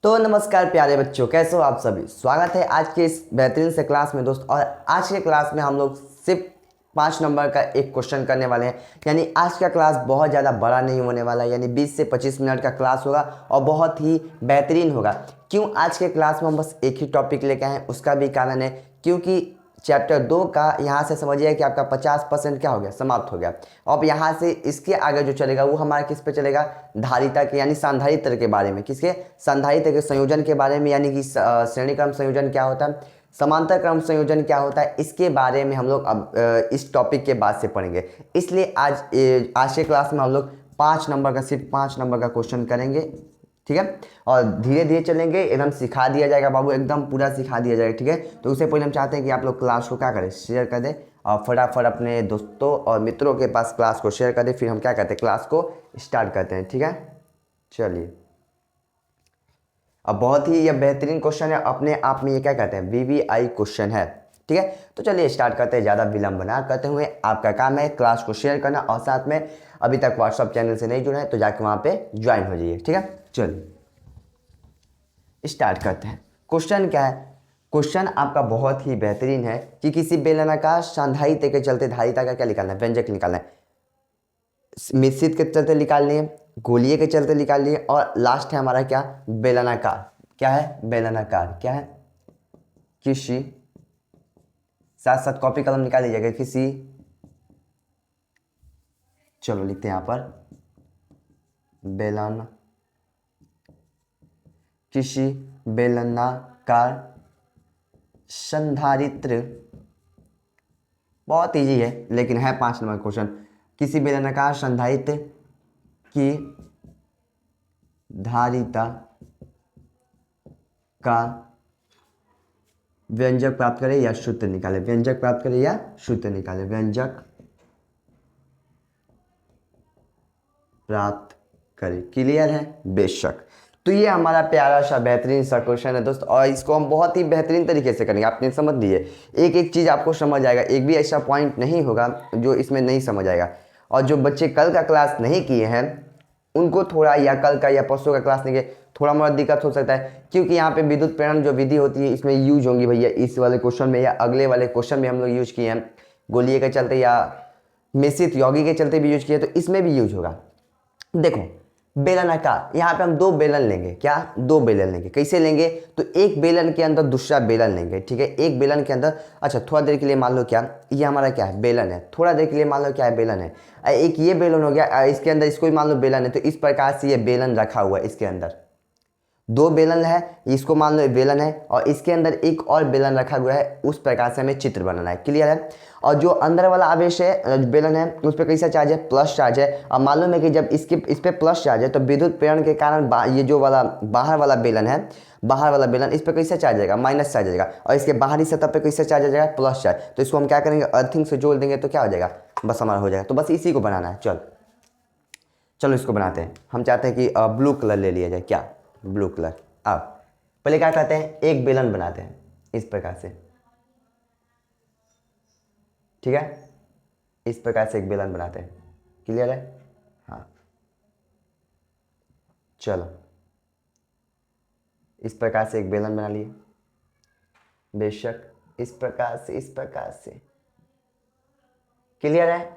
तो नमस्कार प्यारे बच्चों, कैसे हो आप सभी। स्वागत है आज के इस बेहतरीन से क्लास में दोस्त। और आज के क्लास में हम लोग सिर्फ 5 नंबर का एक क्वेश्चन करने वाले हैं। यानी आज का क्लास बहुत ज़्यादा बड़ा नहीं होने वाला, यानी 20 से 25 मिनट का क्लास होगा और बहुत ही बेहतरीन होगा। क्यों आज के क्लास में हम बस एक ही टॉपिक लेके आए हैं, उसका भी कारण है क्योंकि चैप्टर 2 का यहाँ से समझिए कि आपका 50% क्या हो गया, समाप्त हो गया। अब यहाँ से इसके आगे जो चलेगा वो हमारा किस पे चलेगा, धारिता के यानी संधारित्र के बारे में। किसके, संधारित्र के संयोजन के बारे में, यानी कि श्रेणी क्रम संयोजन क्या होता है, समांतर क्रम संयोजन क्या होता है, इसके बारे में हम लोग अब इस टॉपिक के बाद से पढ़ेंगे। इसलिए आज के क्लास में हम लोग 5 नंबर का, सिर्फ 5 नंबर का क्वेश्चन करेंगे, ठीक है। और धीरे धीरे चलेंगे, एकदम सिखा दिया जाएगा बाबू, एकदम पूरा सिखा दिया जाएगा, ठीक है। तो उससे पहले हम चाहते हैं कि आप लोग क्लास को क्या करें, शेयर कर दें और फटाफट अपने दोस्तों और मित्रों के पास क्लास को शेयर कर दें। फिर हम क्या करते हैं, क्लास को स्टार्ट करते हैं, ठीक है। चलिए, अब बहुत ही यह बेहतरीन क्वेश्चन है, अपने आप में ये क्या कहते हैं, VVI क्वेश्चन है, ठीक है। तो चलिए स्टार्ट करते हैं, ज़्यादा विलंब ना करते हुए। आपका काम है क्लास को शेयर करना और साथ में अभी तक व्हाट्सअप चैनल से नहीं जुड़े हैं तो जाके वहाँ पे ज्वाइन हो जाइए, ठीक है। चलिए स्टार्ट करते हैं। क्वेश्चन क्या है, क्वेश्चन आपका बहुत ही बेहतरीन है कि किसी बेलनाकार संधारित्र के चलते धारिता का क्या निकालना है, व्यंजक निकालना है। मिश्रित के चलते निकाल लिए, गोलीय के चलते निकाल लिए और लास्ट है हमारा क्या, बेलनाकार। क्या है, बेलनाकार। क्या है, किसी, साथ साथ कॉपी कलम निकाल लीजिएगा, किसी, चलो लिखते हैं यहाँ पर, बेलन, किसी बेलनाकार संधारित्र। बहुत इजी है लेकिन है 5 नंबर क्वेश्चन। किसी बेलनाकार संधारित्र की धारिता का व्यंजक प्राप्त करें या सूत्र निकाले, व्यंजक प्राप्त करें या सूत्र निकाले, व्यंजक प्राप्त करें। क्लियर है, बेशक। तो ये हमारा प्यारा सा बेहतरीन सा क्वेश्चन है दोस्त, और इसको हम बहुत ही बेहतरीन तरीके से करेंगे। आपने समझ लिए, एक एक चीज़ आपको समझ आएगा, एक भी ऐसा पॉइंट नहीं होगा जो इसमें नहीं समझ आएगा। और जो बच्चे कल का क्लास नहीं किए हैं उनको थोड़ा, या कल का या परसों का क्लास नहीं किए, थोड़ा मोड़ा दिक्कत हो सकता है, क्योंकि यहाँ पे विद्युत प्रेरण जो विधि होती है इसमें यूज होंगी भैया, इस वाले क्वेश्चन में या अगले वाले क्वेश्चन में हम लोग यूज किए हैं। गोलीय के चलते या मिश्रित यौगिक के चलते भी यूज किए, तो इसमें भी यूज होगा। देखो बेलनाकार, यहाँ पे हम 2 बेलन लेंगे। क्या, 2 बेलन लेंगे। कैसे लेंगे, तो एक बेलन के अंदर दूसरा बेलन लेंगे, ठीक है। एक बेलन के अंदर, अच्छा थोड़ा देर के लिए मान लो क्या, ये हमारा क्या है, बेलन है। थोड़ा देर के लिए मान लो क्या है, बेलन है। एक ये बेलन हो गया, इसके अंदर इसको भी मान लो बेलन है। तो इस प्रकार से ये बेलन रखा हुआ है, इसके अंदर 2 बेलन है, इसको मान लो बेलन है और इसके अंदर एक और बेलन रखा हुआ है। उस प्रकार से हमें चित्र बनाना है, क्लियर है। और जो अंदर वाला आवेश है, बेलन है, उस पर कैसा चार्ज है, प्लस चार्ज है। और मालूम है कि जब इस पे प्लस चार्ज है तो विद्युत प्रेरण के कारण ये जो वाला बाहर वाला बेलन है, बाहर वाला बेलन, इस पर कैसे चार्ज आएगा, माइनस चार्ज आएगा। और इसके बाहरी सतह पे कैसे चार्ज आ जाएगा, प्लस चार्ज। तो इसको हम क्या करेंगे, अर्थिंग से जोड़ देंगे तो क्या हो जाएगा, बस हमारा हो जाएगा। तो बस इसी को बनाना है। चलो इसको बनाते हैं। हम चाहते हैं कि ब्लू कलर ले लिया जाए। क्या, ब्लू कलर। अब पहले क्या करते हैं, एक बेलन बनाते हैं इस प्रकार से, ठीक है। इस प्रकार से एक बेलन बनाते हैं, क्लियर है। हाँ चलो, इस प्रकार से एक बेलन बना लिए, बेशक इस प्रकार से, इस प्रकार से, क्लियर है।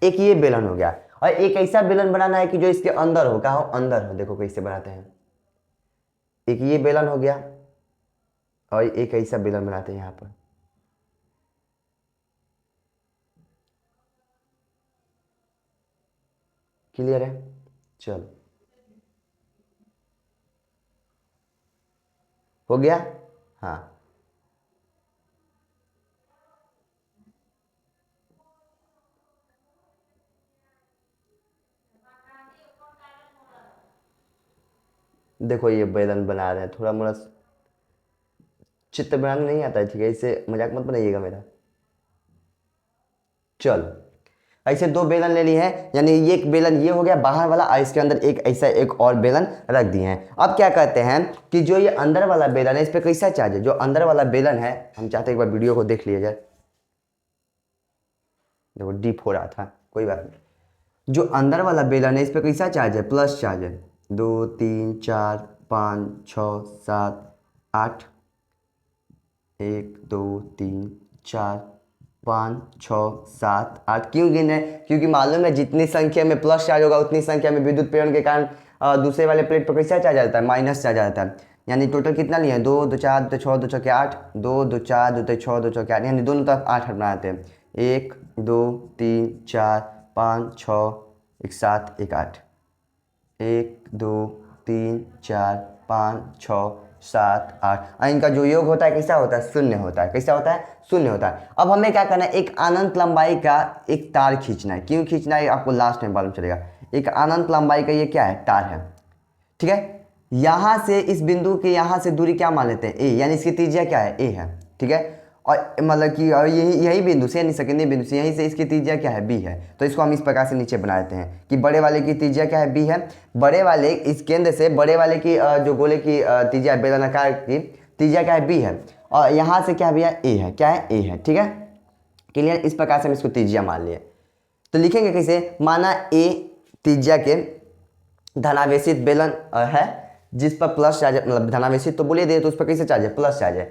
एक ये बेलन हो गया और एक ऐसा बेलन बनाना है कि जो इसके अंदर हो, क्या हो, अंदर हो। देखो कैसे बनाते हैं, एक ये बेलन हो गया और एक ऐसा बेलन बनाते हैं यहाँ पर, क्लियर है। चलो हो गया। हाँ देखो ये बेलन बना रहे हैं, थोड़ा मोड़ा चित्र बनाना नहीं आता है, ठीक है, इससे मजाक मत बनाइएगा मेरा। चलो ऐसे 2 बेलन ले लिए हैं, यानी ये एक बेलन ये हो गया बाहर वाला और इसके अंदर एक ऐसा एक और बेलन रख दिए हैं। अब क्या कहते हैं कि जो ये अंदर वाला बेलन है इस पर कैसा चार्ज है, जो अंदर वाला बेलन है, हम चाहते हैं एक बार वीडियो को देख लिया जाए। देखो डीप हो रहा था, कोई बात नहीं। जो अंदर वाला बेलन है इस पर कैसा चार्ज है, प्लस चार्ज है। 2 3 4 5 6 7 8, 1 2 3 4 5 6 7 8। क्यों गिने? क्योंकि मालूम है जितनी संख्या में प्लस चार्ज होगा उतनी संख्या में विद्युत प्रेरण के कारण दूसरे वाले प्लेट पर कैसा चार्ज आता है, माइनस चार्ज आता है। यानी टोटल कितना लिया, 2 2 4 2 6 2 6 8, 2 2 4 2 6 2 6 8, यानी दोनों तरफ 8 बनाते हैं। 1 2 3 4 5 6 1 7 1 8, 1 2 3 4 5 6 7 8, और इनका जो योग होता है कैसा होता है, शून्य होता है। कैसा होता है, शून्य होता है। अब हमें क्या करना है, एक अनंत लंबाई का एक तार खींचना है। क्यों खींचना है आपको लास्ट में मालूम चलेगा। एक अनंत लंबाई का ये क्या है, तार है, ठीक है। यहाँ से इस बिंदु के यहाँ से दूरी क्या मान लेते हैं, ए, यानी इसकी त्रिज्या क्या है, ए है, ठीक है। और मतलब कि यही बिंदु से यानी सेकेंडरी बिंदु से यहीं से इसकी त्रिज्या क्या है, बी है। तो इसको हम इस प्रकार से नीचे बना देते हैं कि बड़े वाले की त्रिज्या क्या है, बी है। बड़े वाले इस केंद्र से बड़े वाले की जो गोले की त्रिज्या बेलनाकार की त्रिज्या क्या है, बी है। और यहाँ से क्या भैया, ए है, क्या है, ए है, ठीक है। क्लियर। इस प्रकार से हम इसको त्रिज्या मान लिए। तो लिखेंगे कैसे, माना ए त्रिज्या के धनावेशित बेलन है जिस पर प्लस चार्ज, मतलब धनावेशित तो बोले दे, तो उस पर कैसे चार्ज है, प्लस चार्ज है।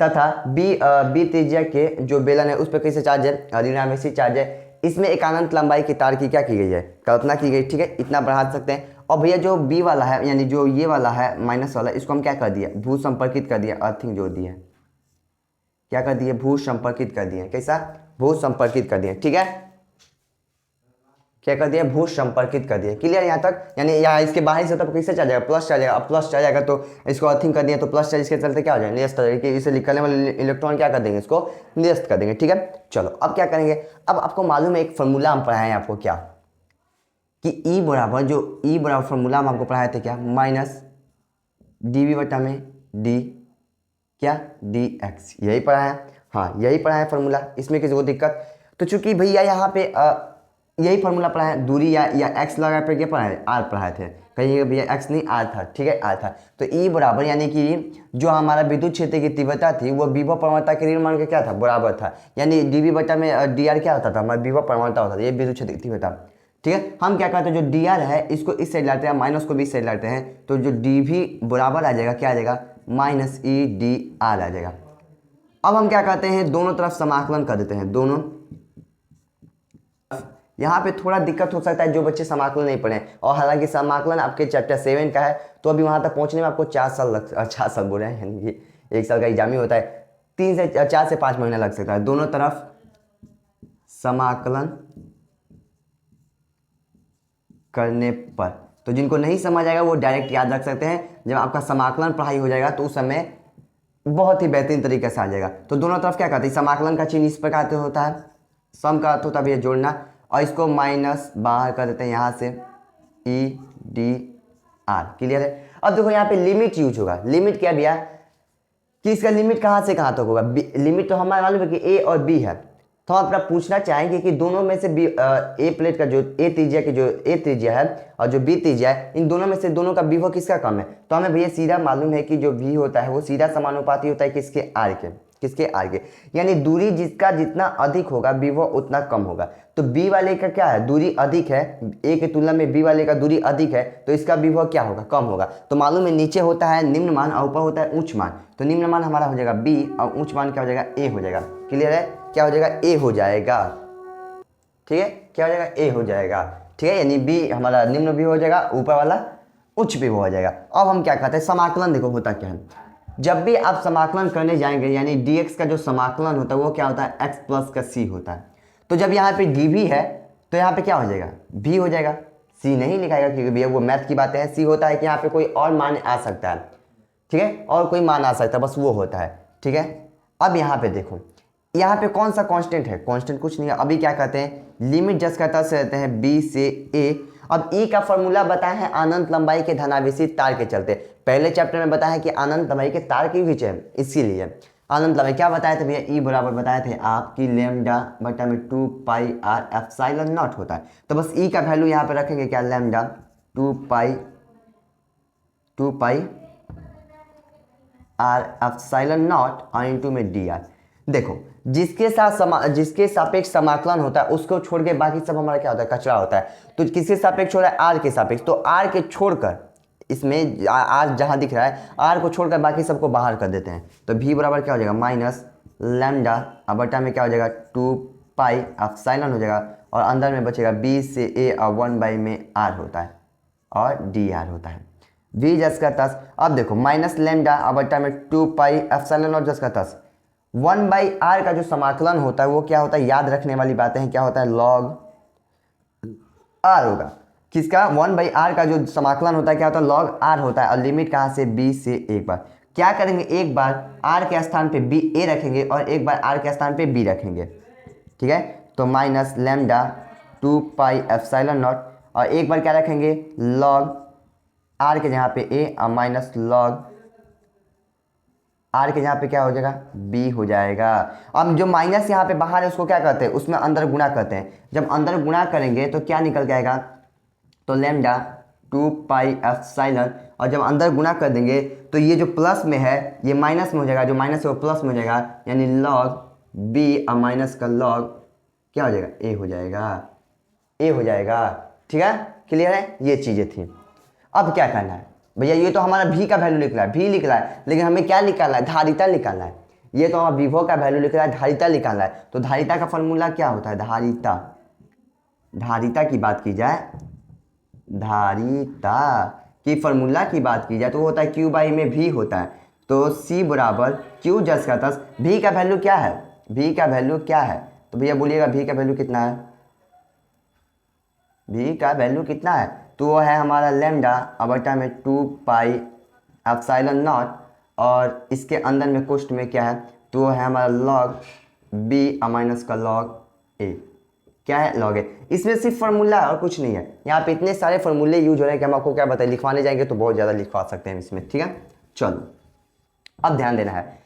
तथा बी त्रिज्या के जो बेलन है उस पर कैसे चार्ज है, ऋणावेशित चार्ज है। इसमें एक अनंत लंबाई की तार की क्या की गई है, कल्पना की गई, ठीक है। इतना बढ़ा सकते हैं। और भैया जो बी वाला है, यानी जो ये वाला है माइनस वाला, इसको हम क्या कर दिया, भू संपर्कित कर दिया, अर्थिंग जोड़ दिया। क्या कर दिए, भू संपर्कित कर दिए। कैसा, भू संपर्कित कर दिए, ठीक है। क्या कर दिया, भू संपर्कित कर दिया। क्लियर यहाँ तक। यानी यहाँ इसके बाहर से तब कैसे चल जाएगा, प्लस चल जाएगा। अब प्लस चल जाएगा तो इसको अर्थिंग कर दिया, तो प्लस चार्ज इसके चलते क्या हो जाएगा, निरस्त हो जाएगा। इसे निकलने वाले इलेक्ट्रॉन क्या कर देंगे, इसको निरस्त कर देंगे, ठीक है। चलो अब क्या करेंगे, अब आपको मालूम है एक फॉर्मूला हम पढ़ाए आपको, क्या कि ई बराबर, जो ई बराबर फॉर्मूला हम आपको पढ़ाए थे क्या, माइनस डी बटा में डी क्या, डी एक्स, यही पढ़ा है। हाँ यही पढ़ा है फॉर्मूला, इसमें किसी को दिक्कत। तो चूंकि भैया यहाँ पे यही फॉर्मूला पढ़ा है, दूरी या एक्स लगा पे क्या पढ़ा है, आर पढ़ाए थे। कहीं भैया एक्स नहीं, आर था, ठीक है, आर था। तो ई बराबर यानी कि जो हमारा विद्युत क्षेत्र की तीव्रता थी वो विभव प्रवणता के ऋण मान के क्या था, बराबर था। यानी डीवी बटा में डी आर क्या होता था, हमारा विभव प्रवणता होता था, ये विद्युत क्षेत्र की तीव्रता, ठीक है। हम क्या करते हैं, जो डी आर है इसको इस साइड लाते हैं, माइनस को भी इस साइड लाते हैं, तो जो डी भी बराबर आ जाएगा, क्या आ जाएगा, माइनस ई डी आर आ जाएगा। अब हम क्या करते हैं, दोनों तरफ समाकलन कर देते हैं, दोनों। यहाँ पे थोड़ा दिक्कत हो सकता है जो बच्चे समाकलन नहीं पढ़े, और हालांकि समाकलन आपके चैप्टर 7 का है, तो अभी वहाँ तक पहुँचने में आपको 4 साल बोल रहे हैं, यानी कि 1 साल का एग्जाम ही होता है, 4 से 5 महीना लग सकता है दोनों तरफ समाकलन करने पर। तो जिनको नहीं समझ आएगा वो डायरेक्ट याद रख सकते हैं, जब आपका समाकलन पढ़ाई हो जाएगा तो उस समय बहुत ही बेहतरीन तरीके से आ जाएगा। तो दोनों तरफ क्या कहते हैं, समाकलन का चिन्ह इस प्रकार से होता है, सम का अर्थ होता है भैया जोड़ना, और इसको माइनस बाहर कर देते हैं यहाँ से, ई डी आर। क्लियर है। अब देखो यहाँ पे लिमिट यूज होगा। लिमिट क्या भैया, कि इसका लिमिट कहाँ से कहाँ तक होगा। लिमिट तो हमारा मालूम है कि ए और बी है, तो हम अपना पूछना चाहेंगे कि दोनों में से बी ए प्लेट का जो ए त्रिज्या की जो ए त्रिज्या है और जो बी त्रिज्या है, इन दोनों में से दोनों का विभव किसका कम है। तो हमें भैया सीधा मालूम है कि जो बी होता है वो सीधा समानुपाती होता है किसके, आर के, किसके, आर के। यानी दूरी जिसका जितना अधिक होगा विभव उतना कम होगा। तो बी वाले का क्या है, दूरी अधिक है, ए की तुलना में बी वाले का दूरी अधिक है, तो इसका विभव क्या होगा, कम होगा। तो मालूम है नीचे होता है निम्न मान और ऊपर होता है उच्च मान। तो निम्न मान हमारा हो जाएगा बी और उच्च मान क्या हो जाएगा, ए हो जाएगा। क्लियर है, क्या हो जाएगा, ए हो जाएगा, ठीक है, क्या हो जाएगा, ए हो जाएगा, ठीक है। यानी बी हमारा निम्न भी हो जाएगा, ऊपर वाला उच्च भी हो जाएगा। अब हम क्या कहते हैं, समाकलन देखो होता क्या है, जब भी आप समाकलन करने जाएंगे यानी dx का जो समाकलन होता है वो क्या होता है, x प्लस का c होता है। तो जब यहाँ पे dv है तो यहाँ पे क्या हो जाएगा, v हो जाएगा, c नहीं लिखाएगा क्योंकि भैया वो मैथ की बातें हैं। c होता है कि यहाँ पे कोई और मान आ सकता है, ठीक है, और कोई मान आ सकता है, बस वो होता है, ठीक है। अब यहाँ पे देखो, यहाँ पे कौन सा कांस्टेंट है, कांस्टेंट कुछ नहीं है। अभी क्या कहते हैं, लिमिट जस्ट करता से रहते हैं b से a। अब E का फॉर्मूला बताया है अनंत लंबाई के धनावेशित तार के चलते। पहले चैप्टर में बताया है कि अनंत लंबाई के तार क्यों खींचे, इसीलिए अनंत लंबाई क्या बताए थे भैया, E बराबर बताए थे आपकी लैम्डा बटा में 2 पाई आर एप्सिलॉन नॉट होता है। तो बस E का वैल्यू यहाँ पे रखेंगे क्या, lambda 2 pi R epsilon naught और इनटू में डी आर। देखो जिसके सापेक्ष समाकलन होता है उसको छोड़ के बाकी सब हमारा क्या होता है, कचरा होता है। तो किसके सापेक्ष हो रहा है, आर के सापेक्ष। तो आर के छोड़कर इसमें आर जहाँ दिख रहा है आर को छोड़कर बाकी सबको बाहर कर देते हैं। तो v बराबर क्या हो जाएगा माइनस लैम्डा अब बटा में क्या हो जाएगा 2 पाई एप्सिलॉन हो जाएगा और अंदर में बचेगा b से a और 1 में r होता है और dr होता है। v जस का तस अब देखो माइनस लैम्डा अब बटा में 2 पाई एप्सिलॉन और जस का तस 1/r का जो समाकलन होता है वो क्या होता है, याद रखने वाली बातें हैं, क्या होता है log r होगा। किसका 1/r का जो समाकलन होता है क्या होता है log r होता है और लिमिट कहाँ से b से एक बार क्या करेंगे, एक बार r के स्थान पे b a रखेंगे और एक बार r के स्थान पे b रखेंगे। ठीक है, तो minus lambda 2 pi epsilon naught और एक बार क्या रखेंगे log r के जहाँ पे a और माइनस log r के जहाँ पे क्या हो जाएगा b हो जाएगा। अब जो माइनस यहाँ पे बाहर है उसको क्या करते हैं, उसमें अंदर गुणा करते हैं। जब अंदर गुणा करेंगे तो क्या निकल के आएगा, तो लैम्डा 2 पाई एप्सिलॉन और जब अंदर गुणा कर देंगे तो ये जो प्लस में है ये माइनस में हो जाएगा, जो माइनस है वो प्लस में हो जाएगा, यानी log b और माइनस का log क्या हो जाएगा a हो जाएगा, a हो जाएगा। ठीक है, क्लियर है, ये चीज़ें थी। अब क्या करना है भैया, ये तो हमारा v का वैल्यू लिख रहा है, v लिख रहा है, लेकिन हमें क्या निकालना है, धारिता निकालना है। ये तो हमारा विभव का वैल्यू लिख रहा है, धारिता निकालना है। तो धारिता का फॉर्मूला क्या होता है, धारिता, धारिता की बात की जाए, धारिता की फॉर्मूला की बात की जाए तो वो होता है q बाई में v होता है। तो c बराबर q जस का तस v का वैल्यू क्या है, v का वैल्यू क्या है, तो भैया बोलिएगा v का वैल्यू कितना है, v का वैल्यू कितना है, तो वो है हमारा लैम्डा बटा में 2 पाई एप्सिलॉन नॉट और इसके अंदर में कोष्ठ में क्या है, तो वो है हमारा log b माइनस का log a, क्या है log a। इसमें सिर्फ फार्मूला और कुछ नहीं है, यहाँ पे इतने सारे फार्मूले यूज हो रहे हैं कि हम आपको क्या बताएं, लिखवाने जाएंगे तो बहुत ज़्यादा लिखवा सकते हैं इसमें। ठीक है, चलो अब ध्यान देना है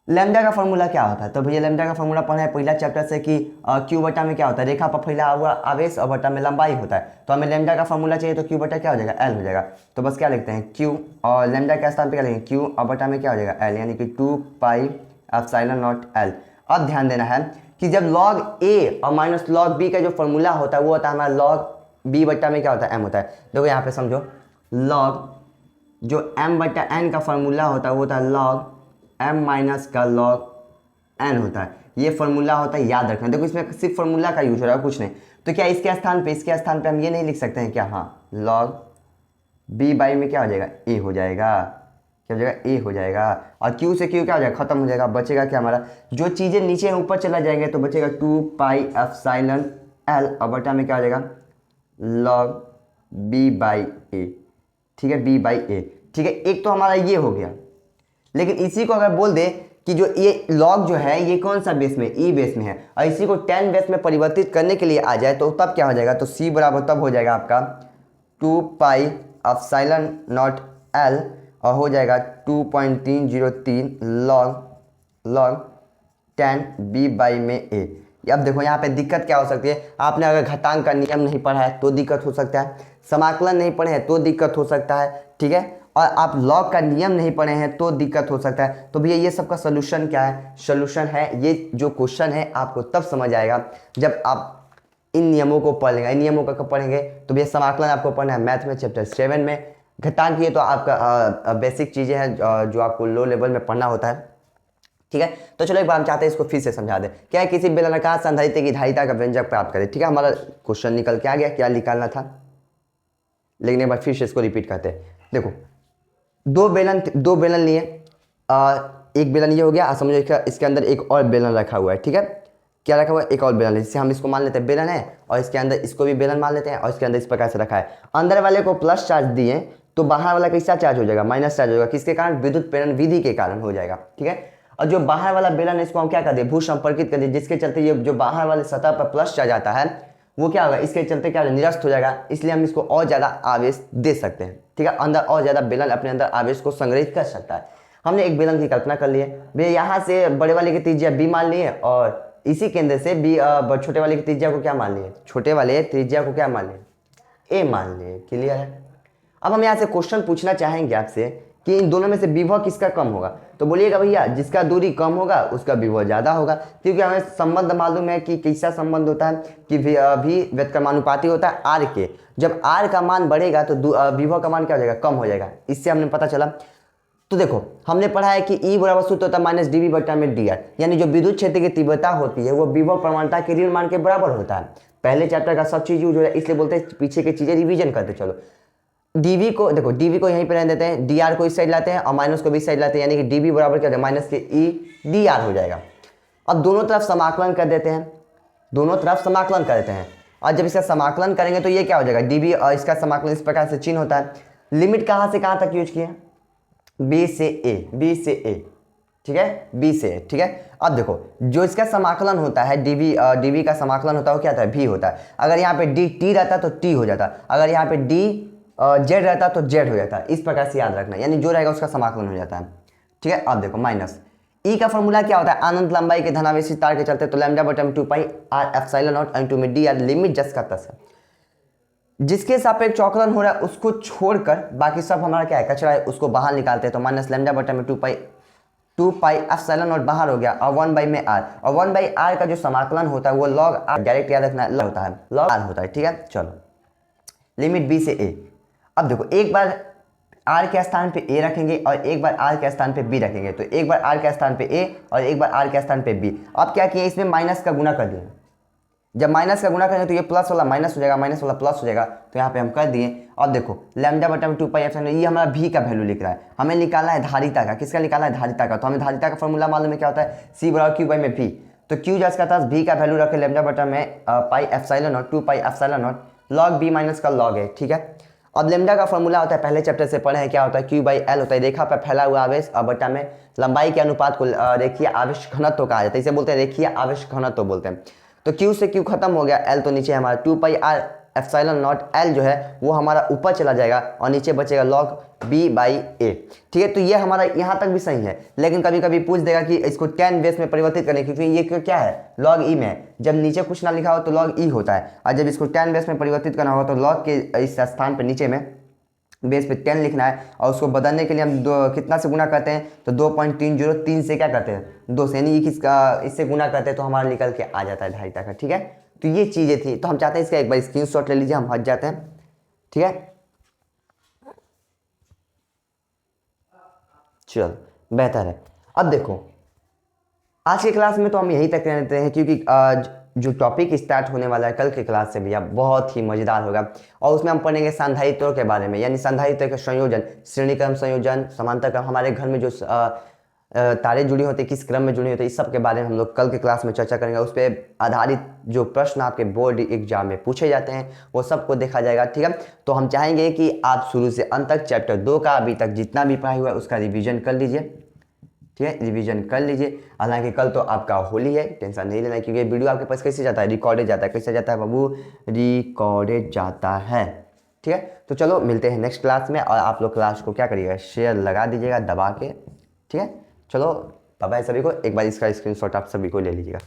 लैम्डा का फॉर्मूला क्या होता है। तो भैया लैम्डा का फॉर्मूला पढ़ा है पहला चैप्टर से कि क्यू बटा में क्या होता है, रेखा पर फैला हुआ आवेश और बटा में लंबाई होता है। तो हमें लैम्डा का फॉर्मूला चाहिए तो क्यू बटा क्या हो जाएगा एल हो जाएगा। तो बस क्या लिखते हैं क्यू और लैम्डा के स्थान पे क्या लिखेंगे क्यू और बटा में क्या हो जाएगा एल, यानी कि 2 पाई एप्सिलॉन नॉट एल। अब ध्यान देना है कि जब log a और माइनस log b का जो फॉर्मूला होता है वो होता है हमारा log b बटा में क्या होता है m होता है। देखो यहाँ पे समझो log जो m बटा n का फॉर्मूला होता है वो होता है log m माइनस का log n होता है। ये फॉर्मूला होता है, याद रखना। देखो इसमें सिर्फ फॉर्मूला का यूज हो रहा है, कुछ नहीं। तो क्या इसके स्थान पे हम ये नहीं लिख सकते हैं क्या, हाँ log b बाई में क्या हो जाएगा a हो जाएगा, क्या हो जाएगा a हो जाएगा। और q से q क्या हो जाएगा खत्म हो जाएगा, बचेगा क्या हमारा, जो चीज़ें नीचे ऊपर चला जाएंगे तो बचेगा 2 पाई एप्सिलॉन l और बटा में क्या हो जाएगा log b बाई a। ठीक है, b बाई a। ठीक है, एक तो हमारा ये हो गया। लेकिन इसी को अगर बोल दे कि जो ये log जो है ये कौन सा बेस में, e बेस में है, और इसी को 10 बेस में परिवर्तित करने के लिए आ जाए तो तब क्या हो जाएगा, तो c बराबर तब हो जाएगा आपका 2 पाई एप्सिलॉन नॉट l और हो जाएगा 2.303 log 10 b बाई में a। अब देखो यहाँ पे दिक्कत क्या हो सकती है, आपने अगर घातांक का नियम नहीं पढ़ा है तो दिक्कत हो सकता है, समाकलन नहीं पढ़े हैं तो दिक्कत हो सकता है। ठीक है, और आप लॉग का नियम नहीं पढ़े हैं तो दिक्कत हो सकता है। तो भैया ये सब का सोल्यूशन क्या है, सोल्यूशन है ये जो क्वेश्चन है आपको तब समझ आएगा जब आप इन नियमों को पढ़ लेंगे। इन नियमों का कब पढ़ेंगे, तो भैया समाकलन आपको पढ़ना है मैथ में चैप्टर 7 में। घटांक ये तो आपका बेसिक चीज़ें हैं जो आपको लो लेवल में पढ़ना होता है। ठीक है, तो चलो एक बार हम चाहते हैं इसको फिर से समझा दें। क्या है, किसी बेलनाकार संधारित्र की धारिता का व्यंजक प्राप्त करें। ठीक है, हमारा क्वेश्चन निकल के आ गया, क्या निकालना था, लेकिन एक बार फिर से इसको रिपीट करते हैं। देखो दो बेलन लिए, एक बेलन ये हो गया, समझो इसके अंदर एक और बेलन रखा हुआ है। ठीक है, क्या रखा हुआ है, एक और बेलन है, जिससे हम इसको मान लेते हैं बेलन है और इसके अंदर इसको भी बेलन मान लेते हैं और इसके अंदर इस प्रकार से रखा है। अंदर वाले को प्लस चार्ज दिए तो बाहर वाला कैसा चार्ज हो जाएगा, माइनस चार्ज होगा। किसके कारण, विद्युत प्रेरण विधि के कारण हो जाएगा। ठीक है, और जो बाहर वाला बेलन है इसको हम क्या कर दें, भू संपर्कित कर दें, जिसके चलते ये जो बाहर वाले सतह पर प्लस चार्ज आता है वो क्या होगा, इसके चलते क्या निरस्त हो जाएगा, इसलिए हम इसको और ज़्यादा आवेश दे सकते हैं। ठीक है, अंदर और ज़्यादा बेलन अपने अंदर आवेश को संग्रहित कर सकता है। हमने एक बेलन की कल्पना कर ली है भैया, यहाँ से बड़े वाले की त्रिज्या b मान लिए और इसी केंद्र से छोटे वाले की त्रिज्या को क्या मान लिए, छोटे वाले त्रिज्या को क्या मान लिए, a मान लिए। क्लियर है। अब हम यहाँ से क्वेश्चन पूछना चाहेंगे आपसे कि इन दोनों में से विभव किसका कम होगा, तो बोलिएगा भैया जिसका दूरी कम होगा उसका विभव ज़्यादा होगा, क्योंकि हमें संबंध मालूम है कि कैसा संबंध होता है कि भी व्युत्क्रमानुपाती होता है आर के। जब आर का मान बढ़ेगा तो विभव का मान क्या हो जाएगा, कम हो जाएगा। इससे हमने पता चला। तो देखो हमने पढ़ा है कि ई बराबर सूत्र होता है माइनस डी वी बटा में डी आर, यानी जो विद्युत क्षेत्र की तीव्रता होती है वो विभव प्रवणता के ऋण मान के बराबर होता है। पहले चैप्टर का सब चीज यूज हो रहा है, इसलिए बोलते हैं पीछे की चीजें रिवीजन करते चलो। डीवी को देखो, डीवी को यहीं पे रहने देते हैं, डी आर को इस साइड लाते हैं और माइनस को भी इस साइड लाते हैं, यानी कि डीवी बराबर क्या हो जाएगा, माइनस के ई डी आर हो जाएगा। अब दोनों तरफ समाकलन कर देते हैं, दोनों तरफ समाकलन कर देते हैं, और जब इसका समाकलन करेंगे तो ये क्या हो जाएगा, डीवी और इसका समाकलन इस प्रकार से चिन्ह होता है। लिमिट कहाँ से कहाँ तक यूज किए, बी से ए, बी से ए, ठीक है, बी से ए, ठीक है। अब देखो जो इसका समाकलन होता है डीवी का समाकलन होता है वो क्या होता है, भी होता है। अगर यहाँ पे डी टी रहता तो टी हो जाता, अगर यहाँ पे डी जेड रहता तो जेड हो जाता। इस प्रकार से याद रखना, यानी जो रहेगा उसका समाकलन हो जाता है, ठीक है। अब देखो माइनस ई का फॉर्मूला क्या होता है, अनंत लंबाई के धनावेशी तार के चलते तो लैम्डा बटा 2 pi R epsilon not into में डी आर लिमिट जस का तस है। जिसके सापेक्ष चौकलन हो रहा है उसको छोड़कर बाकी सब हमारा क्या है, कचरा है, उसको बाहर निकालते हैं। तो माइनस लैम्डा बटा में 2 पाई एप्सिलॉन नॉट बाहर हो गया और 1 बाई में आर, और 1 बाई आर का जो समाकलन होता है वो लॉग आर, डायरेक्ट याद रखना होता है, लॉग आर होता है, ठीक है। चलो लिमिट बी से ए। अब देखो एक बार आर के स्थान पे ए रखेंगे और एक बार आर के स्थान पे बी रखेंगे, तो एक बार आर के स्थान पे ए और एक बार आर के स्थान पे बी। अब क्या किए, इसमें माइनस का गुना कर दिए। जब माइनस का गुना करेंगे तो ये प्लस वाला माइनस हो जाएगा, माइनस वाला प्लस हो जाएगा, तो यहाँ पे हम कर दिए। अब देखो लैम्डा बटा में 2 पाई एप्सिलॉन, ये हमारा भी का वैल्यू लिख रहा है, हमें निकालना है धारिता का। किसका निकालना है, धारिता का। तो हमें धारिता का फॉर्मूला मालूम है क्या होता है, सी बराबर क्यू बाई में भी। तो क्यू जस का था भी का वैल्यू रखे लैम्डा बटा में pi epsilon naught 2 pi epsilon naught log b minus का लॉग है, ठीक है। अब लैम्डा का फॉर्मूला होता है, पहले चैप्टर से पढ़े हैं, क्या होता है, क्यू बाई एल होता है, रेखा पर फैला हुआ आवेश और बटा में लंबाई के अनुपात को रेखीय आवेश घनत्व कहा जाता है, इसे बोलते हैं रेखीय आवेश घनत्व बोलते हैं। तो क्यू से क्यू खत्म हो गया, एल तो नीचे हमारा 2 pi R epsilon naught L जो है वो हमारा ऊपर चला जाएगा और नीचे बचेगा लॉग बी बाई ए, ठीक है। तो ये हमारा यहाँ तक भी सही है, लेकिन कभी कभी पूछ देगा कि इसको tan बेस में परिवर्तित करने, क्योंकि ये क्या है, लॉग ई में है। जब नीचे कुछ ना लिखा हो तो लॉग ई होता है, और जब इसको tan बेस में परिवर्तित करना होगा तो लॉग के इस स्थान पर नीचे में बेस पे 10 लिखना है, और उसको बदलने के लिए हम कितना से गुना करते हैं, तो 2.303 से क्या करते हैं, 2 से, यानी किसका इससे गुना करते हैं तो हमारा निकल के आ जाता है धारिता का, ठीक है। तो ये चीज़ें थी, तो हम चाहते हैं इसका एक बार स्क्रीनशॉट ले लीजिए, हम हट जाते हैं, ठीक है। चलो बेहतर है। अब देखो आज की क्लास में तो हम यहीं तक रहते हैं, क्योंकि जो टॉपिक स्टार्ट होने वाला है कल की क्लास से भैया बहुत ही मजेदार होगा, और उसमें हम पढ़ेंगे संधारित्रों के बारे में, यानी संधारित्र के संयोजन, श्रेणी क्रम संयोजन, समांतर क्रम, हमारे घर में जो तारे जुड़ी होती है किस क्रम में जुड़ी होती है, इस सब के बारे में हम लोग कल के क्लास में चर्चा करेंगे। उस पर आधारित जो प्रश्न आपके बोर्ड एग्जाम में पूछे जाते हैं वो सबको देखा जाएगा, ठीक है। तो हम चाहेंगे कि आप शुरू से अंत तक चैप्टर 2 का अभी तक जितना भी पढ़ाई हुआ है उसका रिविजन कर लीजिए, ठीक है, रिवीजन कर लीजिए। हालांकि कल तो आपका होली है, टेंशन नहीं लेना है, क्योंकि वीडियो आपके पास कैसे जाता है, रिकॉर्डेड जाता है। कैसे जाता है बाबू, रिकॉर्डेड जाता है, ठीक है। तो चलो मिलते हैं नेक्स्ट क्लास में, और आप लोग क्लास को क्या करिएगा, शेयर लगा दीजिएगा दबा के, ठीक है। चलो बाय बाय सभी को, एक बार इसका स्क्रीनशॉट आप सभी को ले लीजिएगा।